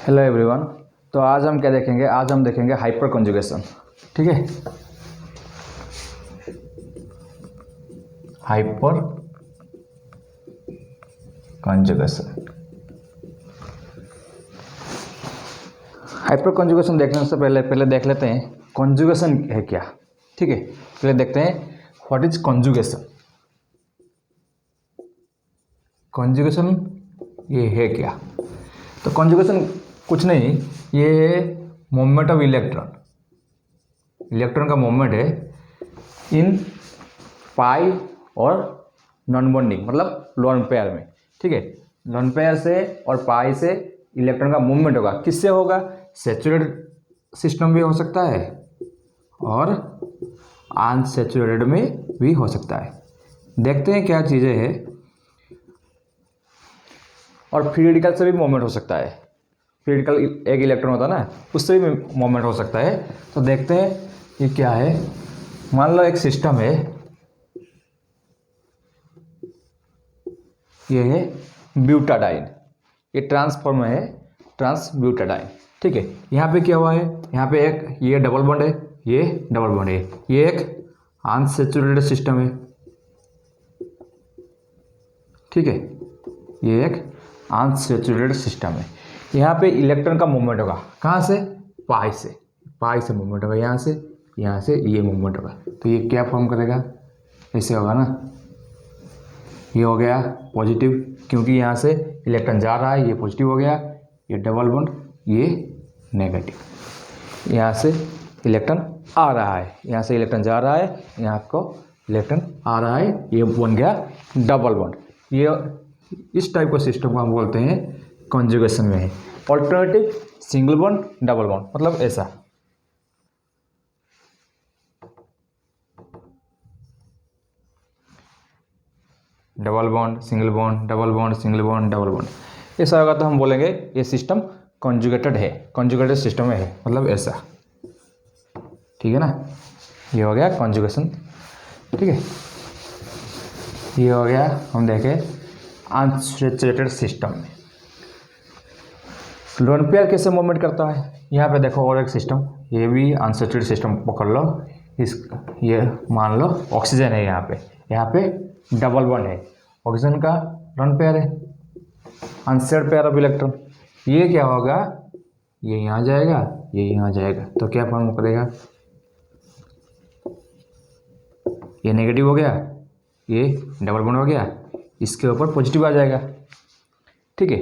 Hello everyone. तो आज हम क्या देखेंगे, आज हम देखेंगे हाइपर कॉन्जुगेशन। ठीक है, हाइपर कॉन्जुगेशन। हाइपर कॉन्जुगेशन देखने से पहले देख लेते हैं कॉन्जुगेशन है क्या। ठीक है, पहले देखते हैं व्हाट इज कॉन्जुगेशन। कॉन्जुगेशन ये है क्या। तो कॉन्जुगेशन कुछ नहीं, ये मूवमेंट ऑफ इलेक्ट्रॉन। इलेक्ट्रॉन का मूवमेंट है इन पाई और नॉन बॉन्डिंग मतलब लोन पेयर में। ठीक है, लोन पेयर से और पाई से इलेक्ट्रॉन का मूवमेंट होगा। किससे होगा? सैचुरेटेड सिस्टम भी हो सकता है और अनसैचुरेटेड में भी हो सकता है। देखते हैं क्या चीज़ें हैं। और फ्री रेडिकल से भी मूवमेंट हो सकता है। फ्री रेडिकल एक इलेक्ट्रॉन होता है ना, उससे भी मूवमेंट हो सकता है। तो देखते हैं ये क्या है। मान लो एक सिस्टम है, ये है ब्यूटाडाइन। ये ट्रांसफॉर्म है ट्रांसब्यूटाडाइन। ठीक है, यहाँ पे क्या हुआ है, यहाँ पे एक ये डबल बॉन्ड है, ये डबल बॉन्ड है, ये एक अनसैचुरेटेड सिस्टम है। ठीक है, ये एक अनसैचुरेटेड सिस्टम है। यहाँ पे इलेक्ट्रॉन का मूवमेंट होगा कहाँ से? पाई से मूवमेंट होगा, यहाँ से ये मूवमेंट होगा। तो ये क्या फॉर्म करेगा? ऐसे होगा ना, ये हो गया पॉजिटिव क्योंकि यहाँ से इलेक्ट्रॉन जा रहा है, ये पॉजिटिव हो गया। ये डबल बॉन्ड, ये नेगेटिव। यहाँ से इलेक्ट्रॉन आ रहा है, यहाँ से इलेक्ट्रॉन जा रहा है, यहाँ को इलेक्ट्रॉन आ रहा है, ये बन गया डबल बॉन्ड। ये इस टाइप का सिस्टम को हम बोलते हैं कॉन्जुगेशन में है। Alternative single bond double bond मतलब ऐसा। Double bond single bond, double bond single bond, double bond, ऐसा होगा तो हम बोलेंगे ये सिस्टम कॉन्जुगेटेड है, कॉन्जुगेटेड सिस्टम में है मतलब ऐसा। ठीक है ना, ये हो गया कॉन्जुगेशन। ठीक है, ये हो गया हम देखें अनसैचुरेटेड सिस्टम में। लोन पेयर कैसे मूवमेंट करता है? यहाँ पे देखो और एक सिस्टम, ये भी अनसैचुरेटेड सिस्टम पकड़ लो। ये मान लो ऑक्सीजन है, यहाँ पे डबल बॉन्ड है, ऑक्सीजन का लोन पेयर है, अनसेड पेयर ऑफ इलेक्ट्रॉन। ये क्या होगा, ये यहाँ जाएगा, ये यहाँ जाएगा, तो क्या फॉर्म करेगा? ये नेगेटिव हो गया, ये डबल बॉन्ड हो गया, इसके ऊपर पॉजिटिव आ जाएगा। ठीक है,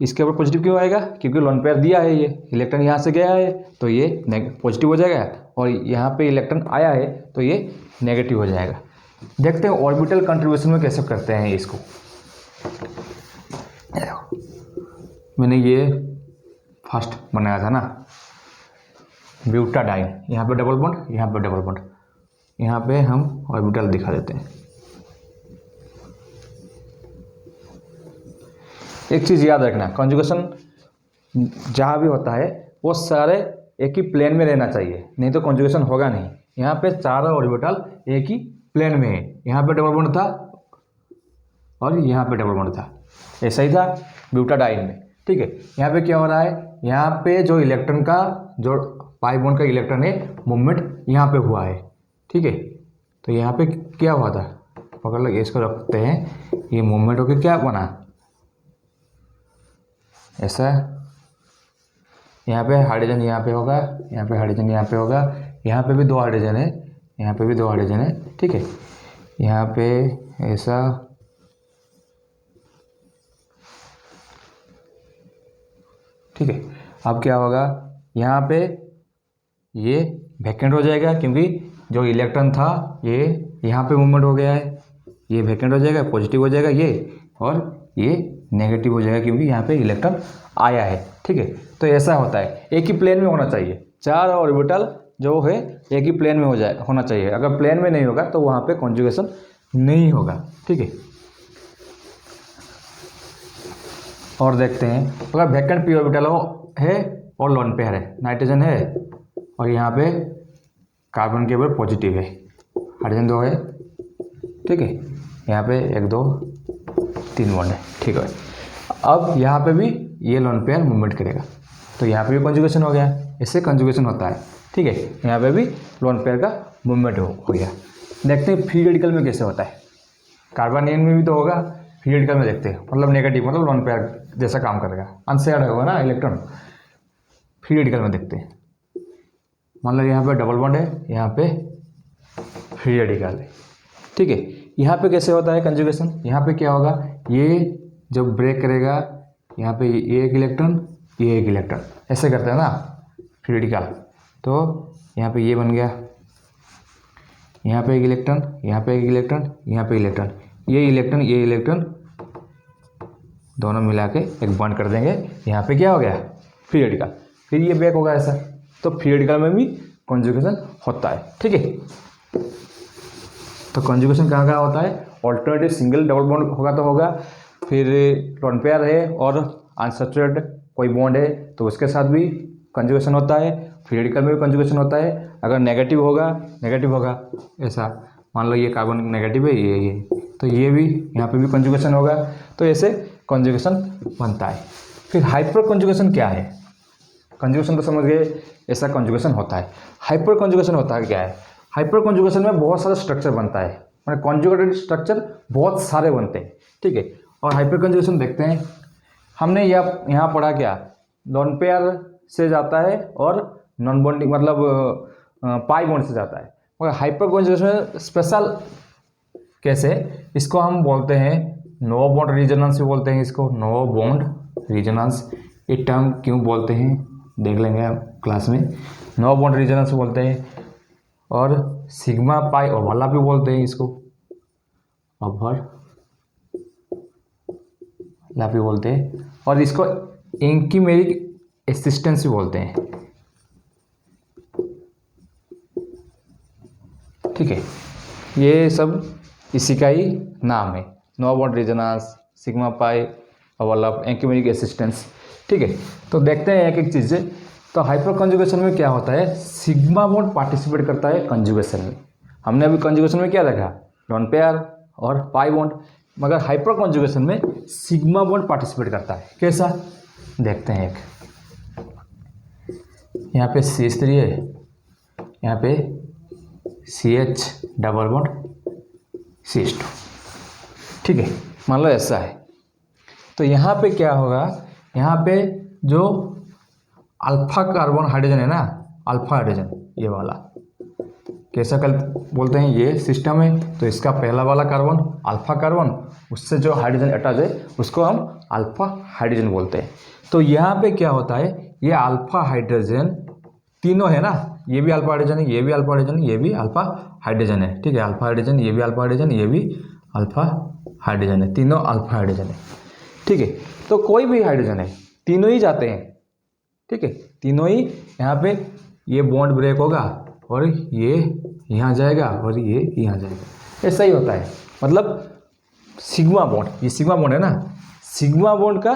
इसके ऊपर पॉजिटिव क्यों आएगा? क्योंकि लोन पेयर दिया है, ये इलेक्ट्रॉन यहाँ से गया है तो ये पॉजिटिव हो जाएगा, और यहाँ पे इलेक्ट्रॉन आया है तो ये नेगेटिव हो जाएगा। देखते हैं ऑर्बिटल कंट्रीब्यूशन में कैसे करते हैं इसको। मैंने ये फर्स्ट बनाया था ना ब्यूटाडाइन, यहाँ पे डबल बॉन्ड, यहाँ पे डबल बॉन्ड, यहाँ पे हम ऑर्बिटल दिखा देते हैं। एक चीज़ याद रखना, कॉन्जुगेशन जहाँ भी होता है वो सारे एक ही प्लेन में रहना चाहिए, नहीं तो कॉन्जुगेशन होगा नहीं। यहाँ पे चारों ऑर्बिटल एक ही प्लेन में है, यहाँ पे डबल बॉन्ड था और यहाँ पे डबल बॉन्ड था, ऐसा ही था ब्यूटाडाइन में। ठीक है, यहाँ पे क्या हो रहा है, यहाँ पे जो इलेक्ट्रॉन का जो पाई बॉन्ड का इलेक्ट्रॉन है मूवमेंट यहाँ पे हुआ है। ठीक है, तो यहाँ पे क्या हुआ था, पकड़ लो, इसको रखते हैं, ये मूवमेंट होकर क्या बना ऐसा। यहाँ पे हाइड्रोजन यहाँ पे होगा, यहाँ पे हाइड्रोजन यहाँ पे होगा, यहाँ पे भी दो हाइड्रोजन है, यहाँ पे भी दो हाइड्रोजन है। ठीक है, यहाँ पे ऐसा, ठीक है। अब क्या होगा, यहाँ पे ये वैकेंट हो जाएगा क्योंकि जो इलेक्ट्रॉन था ये यहाँ पे मूवमेंट हो गया है, ये वैकेंट हो जाएगा, पॉजिटिव हो जाएगा ये, और ये नेगेटिव हो जाएगा क्योंकि यहाँ पे इलेक्ट्रॉन आया है। ठीक है, तो ऐसा होता है, एक ही प्लेन में होना चाहिए, चार ऑर्बिटल जो है एक ही प्लेन में होना चाहिए। अगर प्लेन में नहीं होगा तो वहाँ पे कॉन्जुगेशन नहीं होगा। ठीक है, और देखते हैं अगर वैकेंट पी ऑर्बिटल है और लोन पेयर है, नाइट्रोजन है और यहाँ पे कार्बन के ऊपर पॉजिटिव है, हाइड्रोजन दो है। ठीक है, यहाँ पे एक दो तीन बॉन्ड है। ठीक है, अब यहाँ पे भी ये लोन पेयर मूवमेंट करेगा। तो यहाँ पे भी कंजुगेशन हो गया, इससे कंजुगेशन होता है। ठीक है, यहाँ पे भी लोन पेयर का मूवमेंट हो गया। देखते हैं फ्री रेडिकल में कैसे होता है। कार्बोनियन में भी तो होगा, फ्री रेडिकल में देखते हैं, मतलब नेगेटिव, मतलब लोन पेयर जैसा काम करेगा, अनशेयर्ड होगा ना इलेक्ट्रॉन। फ्री रेडिकल में देखते हैं, मान लो यहाँ पे डबल बॉन्ड है, यहाँ पे फ्री रेडिकल है। ठीक है, यहाँ पे कैसे होता है कंजुगेशन, यहाँ पे क्या होगा, ये जब ब्रेक करेगा यहाँ पे ये एक इलेक्ट्रॉन, ये एक इलेक्ट्रॉन, ऐसे करते हैं ना फ्री रेडिकल। तो यहाँ पे ये बन गया, यहाँ पे एक इलेक्ट्रॉन, यहाँ पे एक इलेक्ट्रॉन, यहाँ पे इलेक्ट्रॉन, ये इलेक्ट्रॉन दोनों मिला के एक बॉन्ड कर देंगे। यहाँ पे क्या हो गया, फ्री रेडिकल, फिर ये ब्रेक होगा ऐसा। तो फ्री रेडिकल में भी कंजुगेशन होता है। ठीक है, तो कंजुगेशन कहाँ कहाँ होता है, ऑल्टरनेटिव सिंगल डबल बॉन्ड होगा तो होगा, फिर लोन पेयर है और अनसैचुरेटेड कोई बॉन्ड है तो उसके साथ भी कंजुगेशन होता है। फ्री रेडिकल में भी कंजुगेशन होता है। अगर नेगेटिव होगा ऐसा, मान लो ये कार्बन नेगेटिव है, ये तो ये भी यहाँ पे भी कंजुगेशन होगा। तो ऐसे कंजुगेशन बनता है। फिर हाइपर कंजुगेशन क्या है, कंजुगेशन तो समझ गए, ऐसा कंजुगेशन होता है। हाइपर कंजुगेशन होता है क्या है, हाइपर कंजुगेशन में बहुत सारा स्ट्रक्चर बनता है, मतलब कॉन्जुगेटेड स्ट्रक्चर बहुत सारे बनते हैं। ठीक है, और हाइपर कंजुगेशन देखते हैं, हमने यहाँ पढ़ा क्या, लोन पेयर से जाता है और नॉन बॉन्डिंग मतलब पाई बॉन्ड से जाता है। और हाइपर कंजुगेशन स्पेशल कैसे, इसको हम बोलते हैं नो बॉन्ड रिजोनेंस भी बोलते हैं, इसको नो बॉन्ड रिजोनेंस। ये टर्म क्यों बोलते हैं देख लेंगे हम क्लास में। नो बॉन्ड रिजोनेंस बोलते हैं, और सिग्मा पाई ओवरलैप भी बोलते हैं इसको, ओवरलैप भी बोलते हैं, और इसको एंकीमेरिक असिस्टेंस भी बोलते हैं। ठीक है, ये सब इसी का ही नाम है, no bond resonance, sigma pi overlap, anchimeric assistance. ठीक है, तो देखते हैं एक एक चीज़ें। तो हाइपर कंजुगेशन में क्या होता है, सिग्मा बॉन्ड पार्टिसिपेट करता है कंजुगेशन में। हमने अभी कंजुगेशन में क्या देखा, लोन पेयर और पाई बॉन्ड, मगर हाइपर कंजुगेशन में सिग्मा बॉन्ड पार्टिसिपेट करता है। कैसा देखते हैं, एक यहाँ पे CH3 है, यहाँ पे CH डबल बॉन्ड CH2। ठीक है, मान लो ऐसा है। तो यहाँ पे क्या होगा, यहाँ पे जो अल्फा कार्बन हाइड्रोजन है ना, अल्फा हाइड्रोजन ये वाला कैसा कल बोलते हैं, ये सिस्टम है तो इसका पहला वाला कार्बन अल्फा कार्बन, उससे जो हाइड्रोजन अटैच है उसको हम अल्फा हाइड्रोजन बोलते हैं। तो यहाँ पे क्या होता है, ये अल्फा हाइड्रोजन तीनों है ना, ये भी अल्फा हाइड्रोजन है, ये भी अल्फा हाइड्रोजन है, ये भी अल्फा हाइड्रोजन है। ठीक है, अल्फा हाइड्रोजन, ये भी अल्फा हाइड्रोजन, ये भी अल्फा हाइड्रोजन है, तीनों अल्फा हाइड्रोजन है। ठीक है, तो कोई भी हाइड्रोजन है, तीनों ही जाते हैं। ठीक है, तीनों ही यहाँ पे ये बॉन्ड ब्रेक होगा और ये यहाँ जाएगा और ये यहाँ जाएगा, ऐसा ही होता है। मतलब सिग्मा बॉन्ड, ये सिग्मा बॉन्ड है ना, सिग्मा बॉन्ड का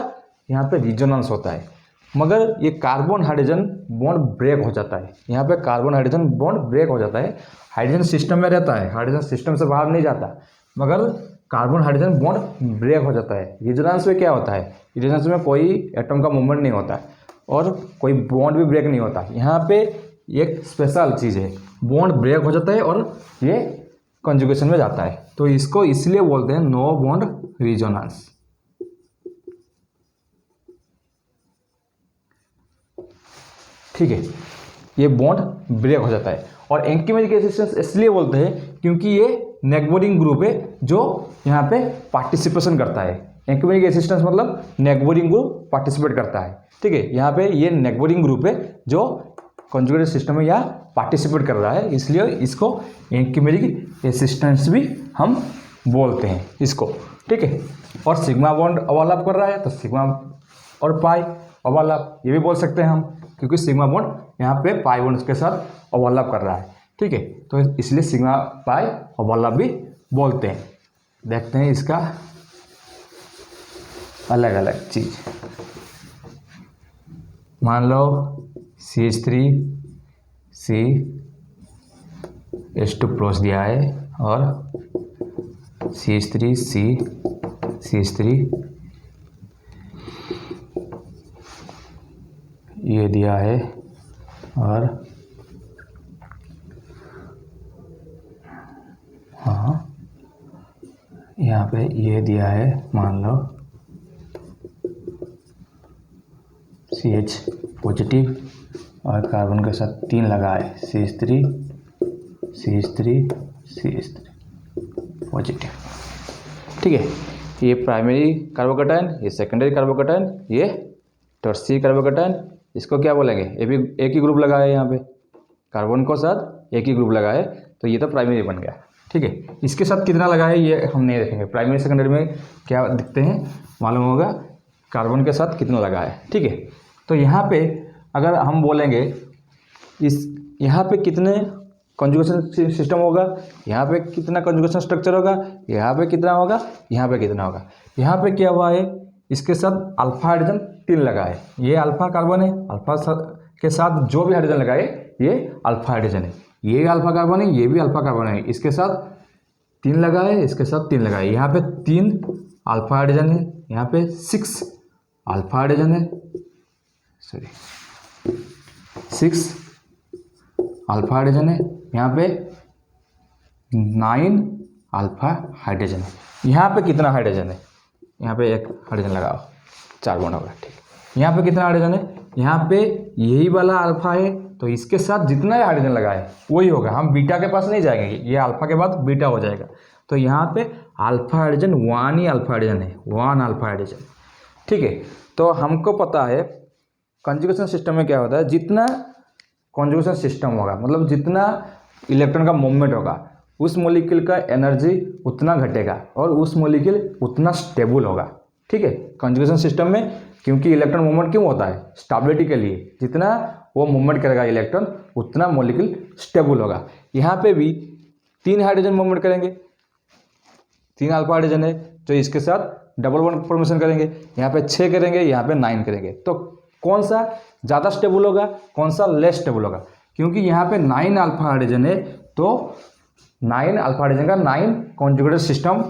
यहाँ पे रिजोनेंस होता है, मगर ये कार्बन हाइड्रोजन बॉन्ड ब्रेक हो जाता है। यहाँ पे कार्बन हाइड्रोजन बॉन्ड ब्रेक हो जाता है, हाइड्रोजन सिस्टम में रहता है, हाइड्रोजन सिस्टम से बाहर नहीं जाता, मगर कार्बन हाइड्रोजन बॉन्ड ब्रेक हो जाता है। रिजोनेंस में क्या होता है, रिजोनेंस में कोई एटम का मूवमेंट नहीं होता है और कोई बॉन्ड भी ब्रेक नहीं होता। यहाँ पे एक स्पेशल चीज़ है, बॉन्ड ब्रेक हो जाता है और ये कंजुगेशन में जाता है, तो इसको इसलिए बोलते हैं नो बॉन्ड रिजोनेंस। ठीक है, ये बॉन्ड ब्रेक हो जाता है। और एंकीमेरिक रेजिस्टेंस इसलिए बोलते हैं क्योंकि ये नेगबोरिंग ग्रुप है जो यहाँ पे पार्टिसिपेशन करता है। एंकीमेरिक रेजिस्टेंस मतलब नेगबोरिंग ग्रुप पार्टिसिपेट करता है। ठीक है, यहाँ पे ये नेगबोरिंग ग्रुप है जो कंजुगेटेड सिस्टम में यहाँ पार्टिसिपेट कर रहा है, इसलिए इसको एंकीमेरिक रेजिस्टेंस भी हम बोलते हैं इसको। ठीक है, और सिग्मा बॉन्ड ओवरलैप कर रहा है तो सिग्मा और पाई ओवरलैप ये भी बोल सकते हैं हम, क्योंकि सिग्मा बॉन्ड यहाँ पे पाई बॉन्ड के साथ ओवरलैप कर रहा है। ठीक है, तो इसलिए सिग्मा पाई ओवरलैप भी बोलते हैं। देखते हैं इसका अलग अलग चीज़। मान लो CH3 CH2+ दिया है और CH3 CH3 ये दिया है और हाँ यहाँ पे ये दिया है, मान लो CH पॉजिटिव और कार्बन के साथ 3 लगा है, CH3 पॉजिटिव। ठीक है, ये प्राइमरी कार्बोकैटायन, ये सेकेंडरी कार्बोकैटायन, ये टर्शियरी कार्बोकैटायन। इसको क्या बोलेंगे, ये भी एक ही ग्रुप लगा है, यहाँ पे कार्बन को साथ एक ही ग्रुप लगा है, तो ये तो प्राइमरी बन गया। ठीक है, इसके साथ कितना लगा है ये हम नहीं देखेंगे, प्राइमरी सेकेंडरी में क्या दिखते हैं मालूम होगा, कार्बन के साथ कितना लगा है। ठीक है, तो यहाँ पे अगर हम बोलेंगे इस यहाँ पे कितने कॉन्जुगेशन सिस्टम होगा, यहाँ पे कितना कॉन्जुगेशन स्ट्रक्चर होगा, यहाँ पे कितना होगा, यहाँ पे कितना होगा। यहाँ पे क्या हुआ है, इसके साथ अल्फा हाइड्रोजन 3 लगा है, ये अल्फा कार्बन है, अल्फा के साथ जो भी हाइड्रोजन लगा है ये अल्फा हाइड्रोजन है, ये अल्फा कार्बन है, ये भी अल्फा कार्बन है, इसके साथ 3 लगा है, इसके साथ 3 लगा है। यहाँ पे 3 अल्फा हाइड्रोजन है, यहाँ पे 6 अल्फा हाइड्रोजन है, सॉरी 6 अल्फा हाइड्रोजन है, यहाँ पे 9 अल्फा हाइड्रोजन है। यहाँ पे कितना हाइड्रोजन है, यहाँ पे 1 हाइड्रोजन लगाओ, 4 बॉन्ड होगा। ठीक, यहाँ पे कितना हाइड्रोजन है, यहाँ पे यही वाला अल्फा है, तो इसके साथ जितना हाइड्रोजन लगा है वही होगा, हम बीटा के पास नहीं जाएंगे, ये अल्फा के बाद बीटा हो जाएगा। तो यहाँ पे अल्फा हाइड्रोजन 1 ही अल्फा हाइड्रोजन है, 1 अल्फा हाइड्रोजन। ठीक है, तो हमको पता है कॉन्जुगेशन सिस्टम में क्या होता है, जितना कॉन्जुगेशन सिस्टम होगा मतलब जितना इलेक्ट्रॉन का मूवमेंट होगा, उस मॉलिक्यूल का एनर्जी उतना घटेगा और उस मॉलिक्यूल उतना स्टेबल होगा। ठीक है, कॉन्जुगेशन सिस्टम में क्योंकि इलेक्ट्रॉन मूवमेंट क्यों होता है, स्टेबिलिटी के लिए, जितना वो मूवमेंट करेगा इलेक्ट्रॉन उतना मॉलिक्यूल स्टेबल होगा। यहाँ पे भी 3 हाइड्रोजन मूवमेंट करेंगे, 3 अल्फा हाइड्रोजन है, तो इसके साथ डबल बॉन्ड फॉर्मेशन करेंगे, यहाँ पे 6 करेंगे, यहाँ पे 9 करेंगे। तो कौन सा ज़्यादा स्टेबल होगा, कौन सा लेस स्टेबल होगा, क्योंकि यहाँ पे 9 अल्फा हाइड्रोजन है, तो 9 अल्फा हाइड्रोजन का 9 कॉन्जुगेटेड सिस्टम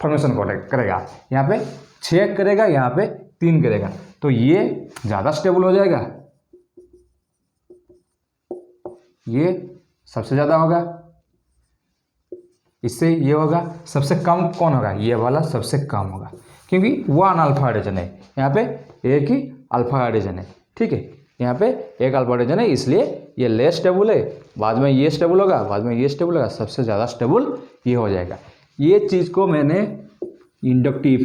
फॉर्मेशन करेगा, यहाँ पे 6 करेगा, यहाँ पे 3 करेगा, तो ये ज़्यादा स्टेबल हो जाएगा, ये सबसे ज़्यादा होगा, इससे ये होगा। सबसे कम कौन होगा, ये वाला सबसे कम होगा, क्योंकि 1 अल्फा हाइड्रोजन है, यहाँ पे एक ही अल्फा हाइड्रोजन है। ठीक है, यहाँ पे एक अल्फा हाइड्रोजन है, इसलिए ये लेस स्टेबल है, बाद में ये स्टेबल होगा, बाद में ये स्टेबल होगा, सबसे ज़्यादा स्टेबल ये हो जाएगा। ये चीज़ को मैंने इंडक्टिव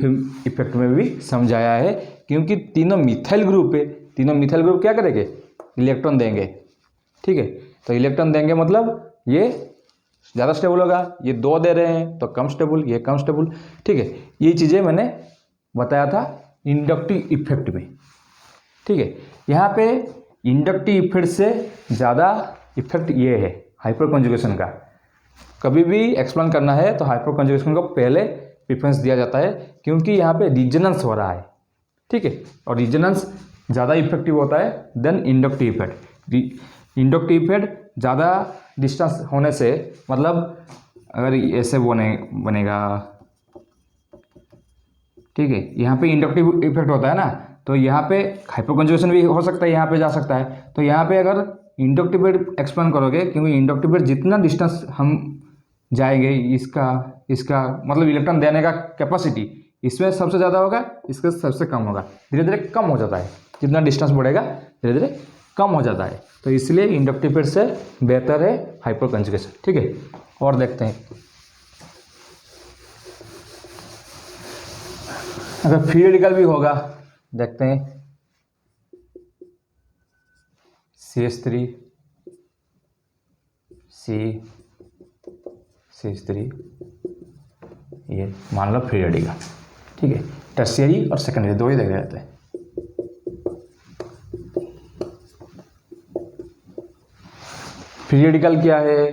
इफेक्ट में भी समझाया है, क्योंकि तीनों मिथाइल ग्रुप है, तीनों मिथाइल ग्रुप क्या करेंगे, इलेक्ट्रॉन देंगे। ठीक है, तो इलेक्ट्रॉन देंगे मतलब ये ज़्यादा स्टेबल होगा, ये 2 दे रहे हैं तो कम स्टेबल, ये कम स्टेबल। ठीक है, ये चीज़ें मैंने बताया था इंडक्टिव इफेक्ट में। ठीक है, यहाँ पे इंडक्टिव इफेक्ट से ज़्यादा इफेक्ट ये है हाइपर कॉन्जुगेशन का। कभी भी एक्सप्लेन करना है तो हाइपर कॉन्जुगेशन को पहले प्रेफरेंस दिया जाता है, क्योंकि यहाँ पे रिजोनेंस हो रहा है। ठीक है, और रिजोनेंस ज़्यादा इफेक्टिव होता है than inductive effect. Inductive effect ज़्यादा डिस्टेंस होने से, मतलब अगर ऐसे बनेगा, ठीक है, यहाँ पे इंडक्टिव इफेक्ट होता है ना, तो यहाँ पे हाइपर कॉन्जुगेशन भी हो सकता है, यहाँ पे जा सकता है। तो यहाँ पे अगर इंडक्टिव इफेक्ट एक्सप्लेन करोगे, क्योंकि इंडक्टिव इफेक्ट जितना डिस्टेंस हम जाएंगे, इसका मतलब इलेक्ट्रॉन देने का कैपेसिटी इसमें सबसे ज़्यादा होगा, इसका सबसे कम होगा, धीरे धीरे कम हो जाता है, जितना डिस्टेंस बढ़ेगा धीरे धीरे कम हो जाता है। तो इसलिए इंडक्टिव इफेक्ट से बेहतर है हाइपर कॉन्जुगेशन। ठीक है, और देखते हैं अगर फ्री रेडिकल भी होगा, देखते हैं CH3 CH3 ये मान लो फ्री रेडिकल। ठीक है, टर्शियरी और सेकेंडरी दो ही देखे जाते हैं। फ्री रेडिकल क्या है,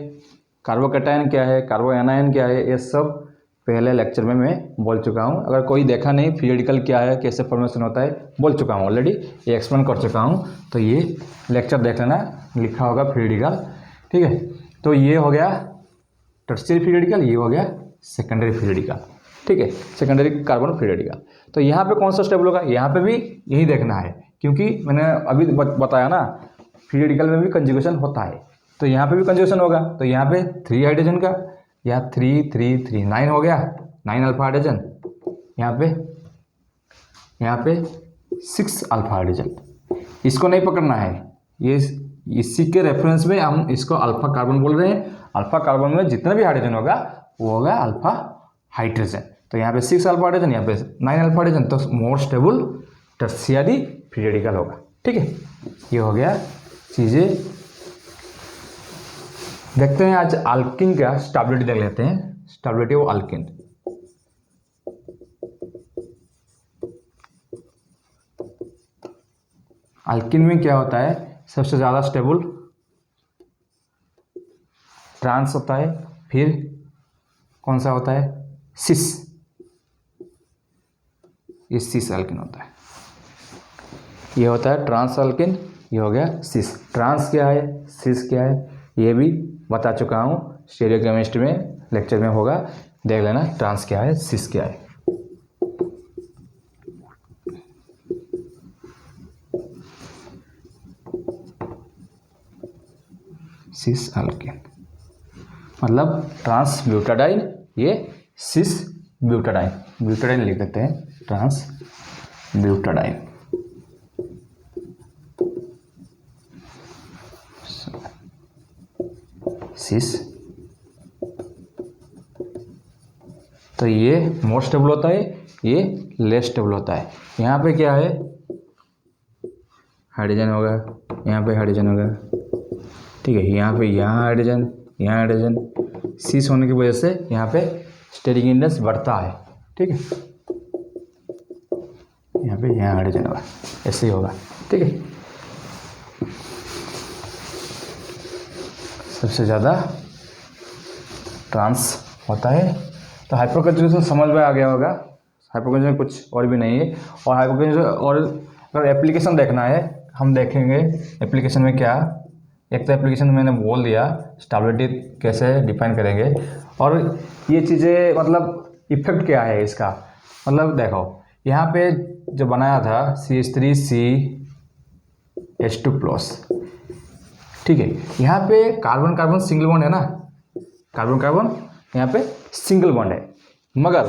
कार्बोकैटायन क्या है, कार्बोएनायन क्या है, ये सब पहले लेक्चर में मैं बोल चुका हूँ। अगर कोई देखा नहीं फ्री रेडिकल क्या है, कैसे फॉर्मेशन होता है, बोल चुका हूँ ऑलरेडी, ये एक्सप्लेन कर चुका हूँ, तो ये लेक्चर देख लेना, लिखा होगा फ्री रेडिकल। ठीक है, तो ये हो गया टर्शियरी फ्री रेडिकल, ये हो गया सेकेंडरी फ्री रेडिकल। ठीक है, सेकेंडरी कार्बन फ्री रेडिकल। तो यहाँ पे कौन सा स्टेबल होगा, यहाँ पे भी यही देखना है, क्योंकि मैंने अभी बताया ना फ्री रेडिकल में भी कंजुगेशन होता है, तो यहाँ पे भी कंजुगेशन होगा। तो यहाँ पे 3 हाइड्रोजन का, यहाँ 3 3 3 9 हो गया, 9 अल्फा हाइड्रोजन। यहाँ पे 6 अल्फा हाइड्रोजन। इसको नहीं पकड़ना है, ये इसी के रेफरेंस में हम इसको अल्फा कार्बन बोल रहे हैं। अल्फा कार्बन में जितना भी हाइड्रोजन होगा वो होगा अल्फा हाइड्रोजन। तो यहाँ पे 6 अल्फा हाइड्रोजन, यहाँ पे 9 अल्फा हाइड्रोजन, तो more stable tertiary free radical होगा। ठीक है, ये हो गया चीज़ें। देखते हैं आज अल्किन का स्टेबिलिटी देख लेते हैं, स्टेबिलिटी ऑफ अल्किन। अल्किन में क्या होता है, सबसे ज़्यादा स्टेबल ट्रांस होता है, फिर कौन सा होता है, सिस, ये सिस अल्किन होता है। ये होता है ट्रांस अल्किन, ये हो गया सिस। ट्रांस क्या है, सिस क्या है, ये भी बता चुका हूँ, स्टीरियोकेमिस्ट्री में लेक्चर में होगा, देख लेना ट्रांस क्या है, सिस क्या है। सिस अल्किन मतलब ट्रांस ब्यूटाडाइन, ये सिस ब्यूटाडाइन, ब्यूटाडाइन लिख देते हैं, ट्रांस ब्यूटाडाइन। सिस, तो ये मोर स्टेबल होता है, ये लेस स्टेबल होता है। यहाँ पे क्या है, हाइड्रोजन होगा, यहाँ पे हाइड्रोजन होगा, ठीक है, यहाँ पे यहाँ हाइड्रोजन, यहाँ हाइड्रोजन, सिस होने की वजह से यहाँ पे स्टेरिक इंडेक्स बढ़ता है। ठीक है, यहाँ पे यहाँ हाइड्रोजन होगा, ऐसे ही होगा। ठीक है, सबसे ज़्यादा ट्रांस होता है। तो हाइपरकंजुगेशन समझ में आ गया होगा। हाइपरकंजुगेशन कुछ और भी नहीं है। और हाइपरकंजुगेशन और अगर एप्लीकेशन देखना है, हम देखेंगे एप्लीकेशन में क्या। एक तो एप्लीकेशन मैंने बोल दिया, स्टेबिलिटी कैसे डिफाइन करेंगे, और ये चीज़ें मतलब इफेक्ट क्या है इसका। मतलब देखो यहाँ पे जो बनाया था CH3CH2+, ठीक है, यहाँ पे कार्बन कार्बन सिंगल बॉन्ड है ना, कार्बन कार्बन यहाँ पे सिंगल बॉन्ड है, मगर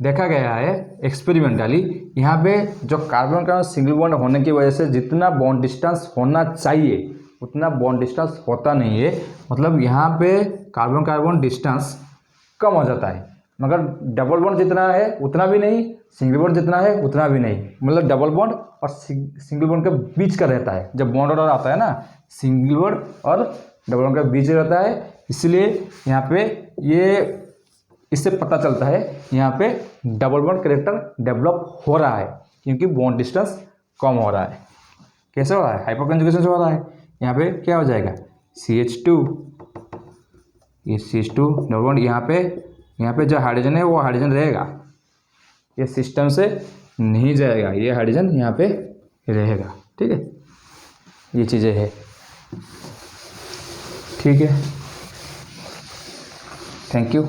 देखा गया है एक्सपेरिमेंटली यहाँ पे जो कार्बन कार्बन सिंगल बॉन्ड होने की वजह से जितना बॉन्ड डिस्टेंस होना चाहिए उतना बॉन्ड डिस्टेंस होता नहीं है। मतलब यहाँ पे कार्बन कार्बन डिस्टेंस कम हो जाता है, मगर डबल बॉन्ड जितना है उतना भी नहीं, सिंगल बॉन्ड जितना है उतना भी नहीं। मतलब डबल बॉन्ड और सिंगल बॉन्ड के बीच का रहता है। जब बॉन्ड ऑर्डर आता है ना, सिंगल बॉन्ड और डबल बॉन्ड के बीच रहता है, इसलिए यहाँ पे ये इससे पता चलता है यहाँ पे डबल बॉन्ड कैरेक्टर डेवलप हो रहा है, क्योंकि बॉन्ड डिस्टेंस कम हो रहा है। कैसे हो रहा है, हाइपरकंजुगेशन से हो रहा है। यहाँ पे क्या हो जाएगा, CH2, ये CH2 डबल बॉन्ड, यहाँ पे जो हाइड्रोजन है वो हाइड्रोजन रहेगा, ये सिस्टम से नहीं जाएगा, ये हाइड्रोजन यहाँ पे रहेगा। ठीक है, ये चीज़ें है। ठीक है, थैंक यू।